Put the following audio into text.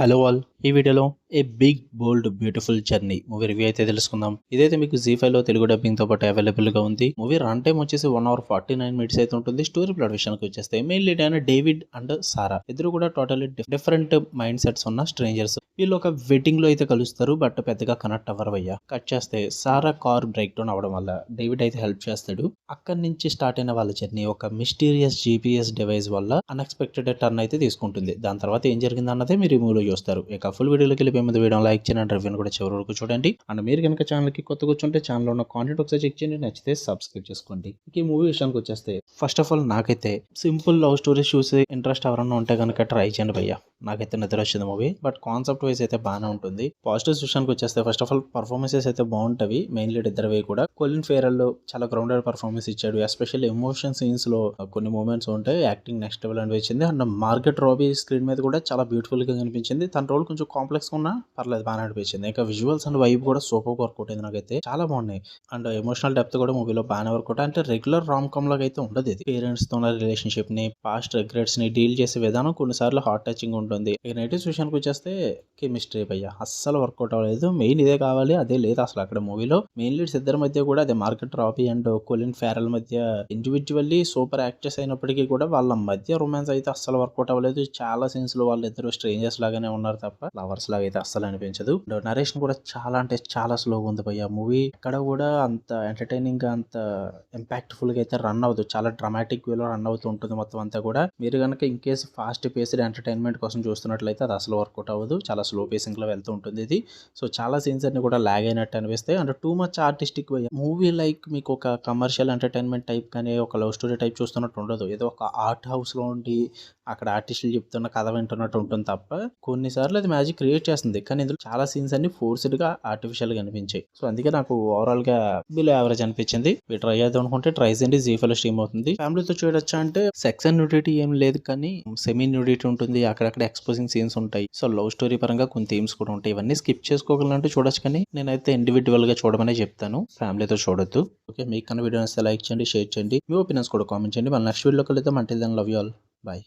Hello all, ఈ వీడియోలో a big bold beautiful journey movie review అయితే తెలుసుకుందాం. ఇదైతే మీకు జీ5లో తెలుగు డబ్బింగ్ తో పాటు అవైలబుల్ గా ఉంది. మూవీ రన్ టైం వచ్చేసి 1 hour 49 minutes అయితే ఉంటుంది. స్టోరీ ప్లాట్ విషయానికి వచ్చేస్తే మెయిన్ లీడ్ అయిన డేవిడ్ అండ్ సారా ఇద్దరు కూడా టోటల్లీ డిఫరెంట్ మైండ్ సెట్స్ ఉన్న స్ట్రేంజర్స్. వీళ్ళు ఒక వెడ్డింగ్ లో అయితే కలుస్తారు, బట్ పెద్దగా కనెక్ట్ అవ్వరు. అయ్యా కట్ చేస్తే సారా కార్ బ్రేక్ డౌన్ అవడం వల్ల డేవిడ్ అయితే హెల్ప్ చేస్తాడు. అక్కడి నుంచి స్టార్ట్ అయిన వాళ్ళ జర్నీ ఒక మిస్టీరియస్ జీపీఎస్ డివైస్ వల్ల అన్ఎక్స్పెక్టెడ్ టర్న్ అయితే తీసుకుంటుంది. దాని తర్వాత ఏం జరిగింది అన్నదే మీరు ఈ మూవీలో చూస్తారు. ఇక ఫుల్ వీడియోలోకి వెళ్ళిపోయే ముందు వీడియో లైక్ చేయండి, రివ్యూని కూడా చివరి వరకు చూడండి. అండ్ మీరు కనుక ఛానల్కి కొత్త కూర్చుంటే ఛానల్లో ఉన్న కాంటెంట్ ఒకసారి చెక్ చేయండి, నచ్చితే సబ్స్క్రైబ్ చేసుకోండి. ఈ మూవీ విషయానికి వచ్చేస్తే ఫస్ట్ ఆఫ్ ఆల్ నాకైతే సింపుల్ లవ్ స్టోరీస్ చూసి ఇంట్రెస్ట్ ఎవరన్నా ఉంటే కనుక ట్రై చేయండి భయ్యా. నాకైతే నిద్ర వచ్చింది మూవీ, బట్ కాన్సెప్ట్ వైజ్ అయితే బాగానే ఉంటుంది. పాజిటివ్స్ విషయానికి వచ్చేస్తే ఫస్ట్ ఆఫ్ ఆల్ పర్ఫార్మెన్సెస్ అయితే బాగుంటవి. మెయిన్ లీడ్ ఇద్దరువి కూడా. కొలిన్ ఫేరల్ చాలా గ్రౌండెడ్ పర్ఫార్మెన్స్ ఇచ్చాడు. ఎస్పెషల్లీ ఎమోషన్ సీన్స్ లో కొన్ని మూమెంట్స్ ఉంటాయి. యాక్టింగ్ నెక్స్ట్ లెవెల్ అనిపించింది. అండ్ మార్గెట్ రాబీ స్క్రీన్ మీద కూడా చాలా బ్యూటిఫుల్ గా కనిపించింది. తన రోల్ కొంచెం కాంప్లెక్స్ ఉన్నా పర్లేదు, బాగా అనిపించింది. ఇంకా విజువల్స్ అండ్ వైబ్ కూడా సూపర్ వర్కౌట్ అయింది. నాకైతే చాలా బాగున్నాయి. అండ్ ఎమోషనల్ డెప్త్ కూడా మూవీలో బాగానే వర్కౌట్. అంటే రెగ్యులర్ రామ్ కామ్ లాగా అయితే ఉండదు. ఇది పేరెంట్స్ తో ఉన్న రిలేషన్షిప్ ని, పాస్ట్ రిగ్రెట్స్ ని డీల్ చేసే విధానం కొన్నిసార్లు హార్ట్ టచింగ్ ఉంటుంది. ఇక నెగిటివ్స్ విషయానికి వచ్చేస్తే కెమిస్ట్రీ భయ్యా అస్సలు వర్కౌట్ అవ్వలేదు. మెయిన్ ఇదే కావాలి, అదే లేదు అసలు అక్కడ మూవీలో. మెయిన్ లీడ్స్ ఇద్దరి మధ్య కూడా అదే మార్గెట్ రాబీ అండ్ కొలిన్ ఫేరల్ మధ్య ఇండివిజువల్లీ సూపర్ యాక్టర్స్ అయినప్పటికీ కూడా వాళ్ళ మధ్య రొమాన్స్ అయితే అస్సలు వర్కౌట్ అవ్వలేదు. చాలా సీన్స్ లో వాళ్ళిద్దరు స్ట్రేంజర్స్ లాగానే ఉన్నారు తప్ప లవర్స్ లాగా అయితే అస్సలు అనిపించదు. నరేషన్ కూడా చాలా అంటే చాలా స్లోగా ఉంది భయ్యా. మూవీ ఎక్కడ కూడా అంత ఎంటర్టైనింగ్ గా అంత ఇంపాక్ట్ఫుల్ గా అయితే రన్ అవ్వదు. చాలా డ్రామాటిక్ వేలో రన్ అవుతూ ఉంటుంది మొత్తం అంతా కూడా. మీరు కనుక in case fast paced entertainment కోసం చూస్తున్నట్లయితే అది అసలు వర్కౌట్ అవ్వదు. చాలా స్లో పేసింగ్ లో వెళ్తూ ఉంటుంది ఇది. సో చాలా సీన్స్ అన్ని కూడా లాగ్ అయినట్టు అనిపిస్తాయి. And too much artistic movie. Like మీకు ఒక కమర్షియల్ ఎంటర్టైన్మెంట్ టైప్ కానీ ఒక లవ్ స్టోరీ టైప్ చూస్తున్నట్టు ఉండదు. ఏదో ఒక ఆర్ట్ హౌస్ లో ఉండి అక్కడ ఆర్టిస్టులు చెప్తున్న కథ వింటున్నట్టు ఉంటుంది తప్ప కొన్నిసార్లు అది మ్యాజిక్ క్రియేట్ చేస్తుంది. కానీ ఇందులో చాలా సీన్స్ అన్ని ఫోర్స్డ్ గా ఆర్టిఫిషియల్ గా అనిపించాయి. సో అందుకే నాకు ఓవరాల్ గా బిలో యావరేజ్ అనిపించింది. మీరు ట్రై చేద్దాం అనుకుంటే ట్రై చేయండి. జీ5లో స్ట్రీమ్ అవుతుంది. ఫ్యామిలీతో చూడొచ్చా అంటే సెక్స్ అండ్ న్యూడిటీ ఏం లేదు, కానీ సెమీ న్యూడిటీ ఉంటుంది. అక్కడక్కడ ఎక్స్పోజింగ్ సీన్స్ ఉంటాయి. సో లవ్ స్టోరీ పరంగా కొన్ని థీమ్స్ కూడా ఉంటాయి. ఇవన్నీ స్కిప్ చేసుకోగలంటూ చూడొచ్చు, కానీ నేనైతే ఇండివిజువల్ గా చూడమనే చెప్తాను. ఫ్యామిలీతో చూడొద్దు. ఓకే, మీకు కన్నా వీడియో నచ్చితే లైక్ చేయండి, షేర్ చేయండి, మీ ఒపీనియన్స్ కూడా కామెంట్ చేయండి. మన నెక్స్ట్ వీడియోలో కలిద్దాం. అంటే then love you all, bye.